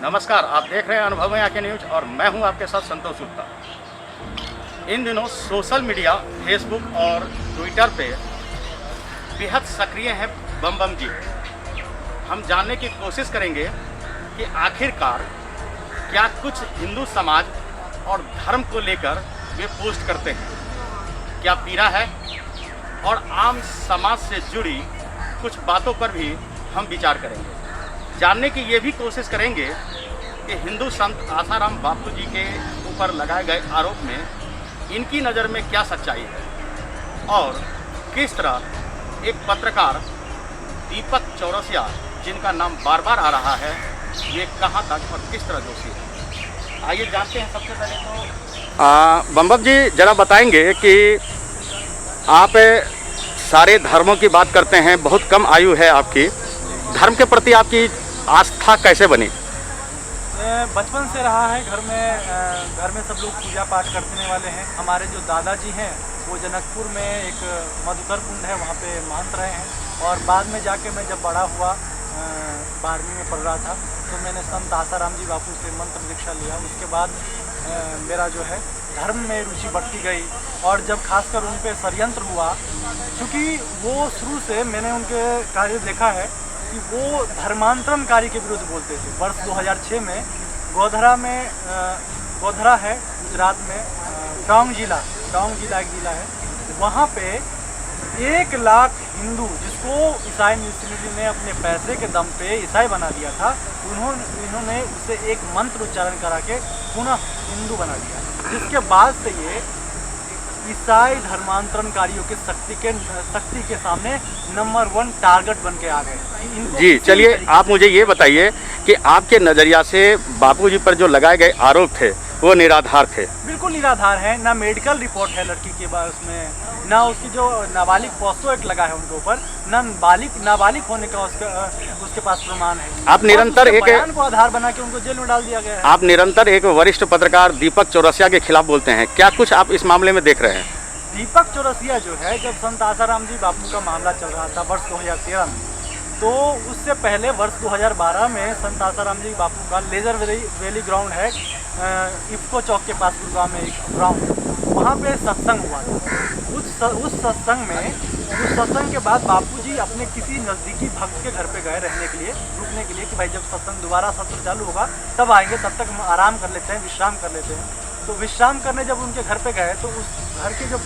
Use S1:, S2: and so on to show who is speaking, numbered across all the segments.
S1: नमस्कार, आप देख रहे हैं अनुभव में आके न्यूज और मैं हूं आपके साथ संतोष गुप्ता। इन दिनों सोशल मीडिया फेसबुक और ट्विटर पे बेहद सक्रिय हैं बम बम जी। हम जानने की कोशिश करेंगे कि आखिरकार क्या कुछ हिंदू समाज और धर्म को लेकर वे पोस्ट करते हैं, क्या पीड़ा है, और आम समाज से जुड़ी कुछ बातों पर भी हम विचार करेंगे। जानने की ये भी कोशिश करेंगे कि हिंदू संत आसाराम बापू जी के ऊपर लगाए गए आरोप में इनकी नज़र में क्या सच्चाई है और किस तरह एक पत्रकार दीपक चौरसिया, जिनका नाम बार बार आ रहा है, ये कहाँ तक और किस तरह दोषी है। आइए जानते हैं। सबसे पहले तो बम बम जी जरा बताएंगे कि आप सारे धर्मों की बात करते हैं, बहुत कम आयु है आपकी, धर्म के प्रति आपकी आस्था कैसे बनी?
S2: बचपन से रहा है। घर में सब लोग पूजा पाठ करने वाले हैं। हमारे जो दादाजी हैं वो जनकपुर में एक मधुकर कुंड है, वहाँ पे महंत रहे हैं। और बाद में जाके मैं जब बड़ा हुआ, 12वीं में पढ़ रहा था, तो मैंने संत आसाराम जी बापू से मंत्र दीक्षा लिया। उसके बाद मेरा जो है धर्म में रुचि बढ़ती गई। और जब खासकर उन पे षड्यंत्र हुआ, क्योंकि वो शुरू से मैंने उनके कार्य देखा है कि वो धर्मांतरणकारी के विरुद्ध बोलते थे। वर्ष 2006 में गोधरा है गुजरात में, डांग जिला एक जिला है, वहाँ पे 1 लाख हिंदू, जिसको ईसाई मिशनरी ने अपने पैसे के दम पे ईसाई बना दिया था, इन्होंने उसे एक मंत्र उच्चारण करा के पुनः हिंदू बना दिया। जिसके बाद से ये ईसाई धर्मांतरणकारियों के शक्ति के सामने नंबर 1 टारगेट बन के आ गए।
S1: जी चलिए, आप मुझे ये बताइए कि आपके नज़रिया से बापूजी पर जो लगाए गए आरोप थे वो निराधार थे? बिल्कुल
S2: निराधार है। ना मेडिकल रिपोर्ट है लड़की के बाद उसमें, ना उसकी जो नाबालिग पॉक्सो एक्ट लगा है उनके ऊपर, ना नाबालिग होने का उसके पास प्रमाण है।
S1: आप निरंतर एक
S2: बयान को आधार बना के उनको जेल में डाल दिया गया है।
S1: आप निरंतर एक वरिष्ठ पत्रकार दीपक चौरसिया के खिलाफ बोलते हैं, क्या कुछ आप इस मामले में देख रहे हैं?
S2: दीपक चौरसिया जो है, जब संत आसाराम जी बापू का मामला चल रहा था वर्ष 2013 में, तो उससे पहले वर्ष 2012 में संत आसाराम जी बापू का लेजर वैली ग्राउंड है, इफ्को चौक के पास गुड़गांव में एक ग्राउंड, वहाँ पे सत्संग हुआ था। उस सत्संग के बाद बापूजी अपने किसी नज़दीकी भक्त के घर पे गए रुकने के लिए कि भाई जब सत्संग दोबारा सत्र चालू होगा तब आएंगे, तब तक हम आराम कर लेते हैं, विश्राम कर लेते हैं। तो विश्राम करने जब उनके घर पे गए, तो उस घर के जो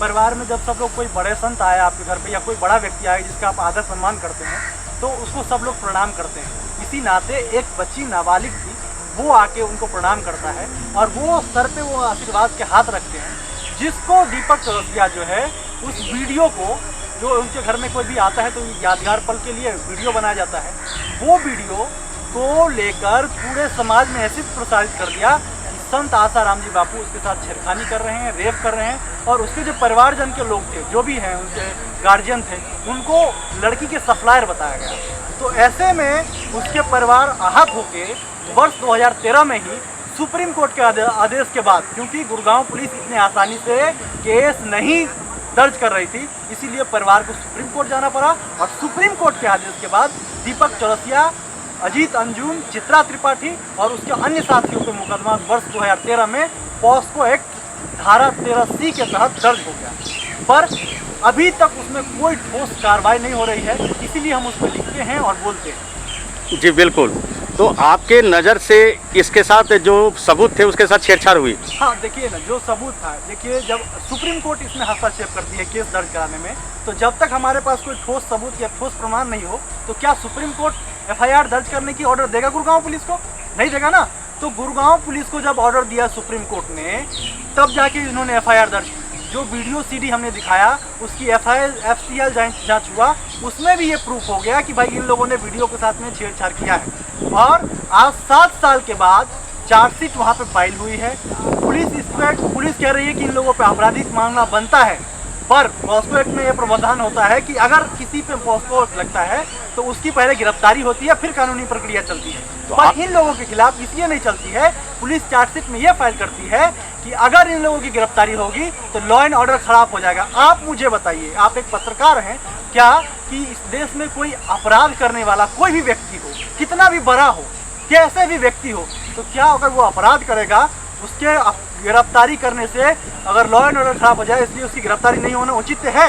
S2: परिवार में जब सब लोग, कोई बड़े संत आए आपके घर पे या कोई बड़ा व्यक्ति आए जिसका आप आदर सम्मान करते हैं, तो उसको सब लोग प्रणाम करते हैं। इसी नाते एक बच्ची नाबालिग थी, वो आके उनको प्रणाम करता है और वो सर पे वो आशीर्वाद के हाथ रखते हैं, जिसको दीपक चौरसिया जो है उस वीडियो को, जो उनके घर में कोई भी आता है तो यादगार पल के लिए वीडियो बनाया जाता है, वो वीडियो को लेकर पूरे समाज में ऐसे प्रसारित कर दिया कि संत आसाराम जी बापू उसके साथ छेड़खानी कर रहे हैं, रेप कर रहे हैं। और उसके जो परिवारजन के लोग थे, जो भी हैं उनके गार्जियन थे, उनको लड़की के सप्लायर बताया गया। तो ऐसे में उसके परिवार आहत होके वर्ष 2013 में ही सुप्रीम कोर्ट के आदेश के बाद, क्योंकि गुड़गांव पुलिस इतने आसानी से केस नहीं दर्ज कर रही थी, इसीलिए परिवार को सुप्रीम कोर्ट जाना पड़ा। और सुप्रीम कोर्ट के आदेश के बाद दीपक चौरसिया, अजीत अंजुम, चित्रा त्रिपाठी और उसके अन्य साथियों पर मुकदमा वर्ष 2013 में पॉस्को एक्ट धारा 13C के तहत दर्ज हो गया। पर अभी तक उसमें कोई ठोस कार्रवाई नहीं हो रही है, इसीलिए हम उस पर लिखते हैं और बोलते हैं।
S1: जी बिल्कुल। तो आपके नज़र से इसके साथ जो सबूत थे उसके साथ छेड़छाड़ हुई?
S2: हाँ, देखिए ना, जो सबूत था, देखिए जब सुप्रीम कोर्ट इसमें हस्तक्षेप करती है केस दर्ज कराने में, तो जब तक हमारे पास कोई ठोस सबूत या ठोस प्रमाण नहीं हो, तो क्या सुप्रीम कोर्ट FIR दर्ज करने की ऑर्डर देगा गुड़गांव पुलिस को? नहीं देगा ना। तो गुड़गांव पुलिस को जब ऑर्डर दिया सुप्रीम कोर्ट ने, तब जाके इन्होंने FIR दर्ज की। जो वीडियो CD हमने दिखाया, उसकी FCL जांच हुआ, उसमें भी ये प्रूफ हो गया कि भाई इन लोगों ने वीडियो के साथ में छेड़छाड़ किया है। और आज 7 साल के बाद चार्जशीट वहाँ पे फाइल हुई है। पुलिस कह रही है कि इन लोगों पे आपराधिक मामला बनता है, पर पॉस्को एक्ट में यह प्रावधान होता है कि अगर किसी पे पॉस्को एक्ट लगता है तो उसकी पहले गिरफ्तारी होती है, फिर कानूनी प्रक्रिया चलती है। पर इन लोगों के खिलाफ इसलिए नहीं चलती है, पुलिस चार्जशीट में यह फाइल करती है कि अगर इन लोगों की गिरफ्तारी होगी तो लॉ एंड ऑर्डर खराब हो जाएगा। आप मुझे बताइए, आप एक पत्रकार हैं, क्या कि इस देश में कोई अपराध करने वाला कोई भी व्यक्ति हो, कितना भी बड़ा हो, कैसे भी व्यक्ति हो, तो क्या अगर वो अपराध करेगा उसके गिरफ्तारी करने से अगर लॉ एंड ऑर्डर खराब हो जाए, इसलिए उसकी गिरफ्तारी नहीं होना उचित है।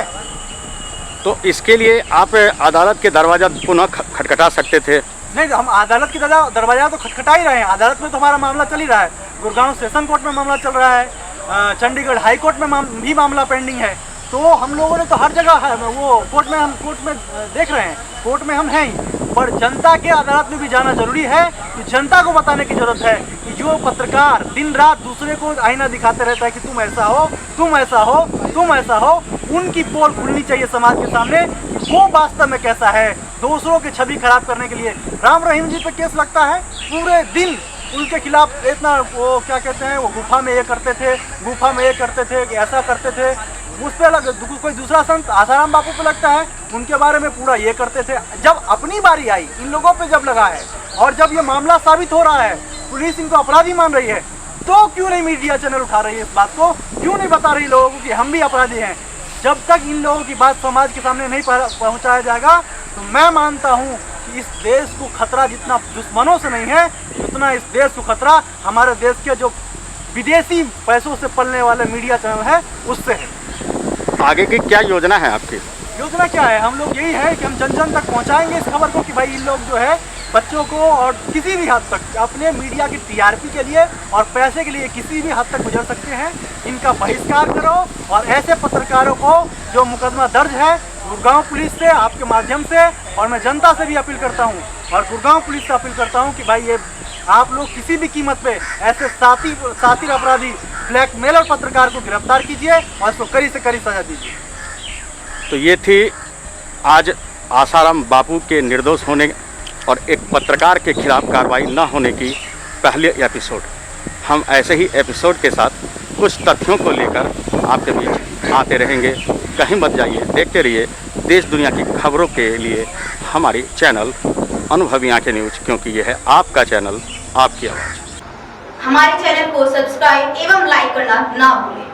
S1: तो इसके लिए आप अदालत के दरवाजा पुनः खटखटा सकते थे।
S2: नहीं, हम अदालत की दरवाजा तो खटखटा ही रहे हैं। अदालत में तो हमारा मामला चल ही रहा है। गुड़गांव सेशन कोर्ट में मामला चल रहा है, चंडीगढ़ हाई कोर्ट में भी मामला पेंडिंग है। तो हम लोगों ने तो हर जगह है वो कोर्ट में देख रहे हैं, कोर्ट में हम हैं ही। पर जनता के अदालत में भी जाना जरूरी है कि जनता को बताने की जरूरत है कि जो पत्रकार दिन रात दूसरे को आईना दिखाते रहता है कि तुम ऐसा हो, तुम ऐसा हो, तुम ऐसा हो, उनकी पोल खुलनी चाहिए समाज के सामने कि वो वास्तव में कैसा है, दूसरों की छवि खराब करने के लिए। राम रहीम जी पे केस लगता है, पूरे दिन उनके खिलाफ इतना वो क्या कहते हैं, वो गुफा में ये करते थे, गुफा में ये करते थे, ऐसा करते थे। उस पर कोई दूसरा संत आसाराम बापू पे लगता है, उनके बारे में पूरा ये करते थे। जब अपनी बारी आई, इन लोगों पे जब लगा है और जब ये मामला साबित हो रहा है, पुलिस इनको अपराधी मान रही है, तो क्यों नहीं मीडिया चैनल उठा रही है इस बात को, क्यों नहीं बता रही लोगों को कि हम भी अपराधी हैं। जब तक इन लोगों की बात समाज के सामने नहीं पहुंचाया जाएगा, तो मैं मानता हूं कि इस देश को खतरा जितना दुश्मनों से नहीं है, उतना इस देश को खतरा हमारे देश के जो विदेशी पैसों से पलने वाले मीडिया चैनल है उससे है।
S1: आगे की क्या योजना है आपकी?
S2: योजना क्या है, हम लोग यही है कि हम जन जन तक पहुंचाएंगे इस खबर को कि भाई इन लोग जो है बच्चों को और किसी भी हद तक अपने मीडिया की टीआरपी के लिए और पैसे के लिए किसी भी हद तक गुजर सकते हैं। इनका बहिष्कार करो और ऐसे पत्रकारों को जो मुकदमा दर्ज है गुड़गांव पुलिस से, आपके माध्यम से, और मैं जनता से भी अपील करता हूँ और गुड़गांव पुलिस से अपील करता हूँ कि भाई ये आप लोग किसी भी कीमत पे ऐसे सातिर अपराधी ब्लैकमेलर पत्रकार को गिरफ्तार कीजिए और इसको कड़ी से कड़ी सजा दीजिए।
S1: तो ये थी आज आसाराम बापू के निर्दोष होने और एक पत्रकार के खिलाफ कार्रवाई न होने की पहले एपिसोड। हम ऐसे ही एपिसोड के साथ कुछ तथ्यों को लेकर आपके बीच आते रहेंगे। कहीं मत जाइए, देखते रहिए देश दुनिया की खबरों के लिए हमारी चैनल अनुभवी आंखें न्यूज, क्योंकि यह है आपका चैनल, आपकी आवाज़।
S3: हमारे चैनल को सब्सक्राइब एवं लाइक करना ना भूलें।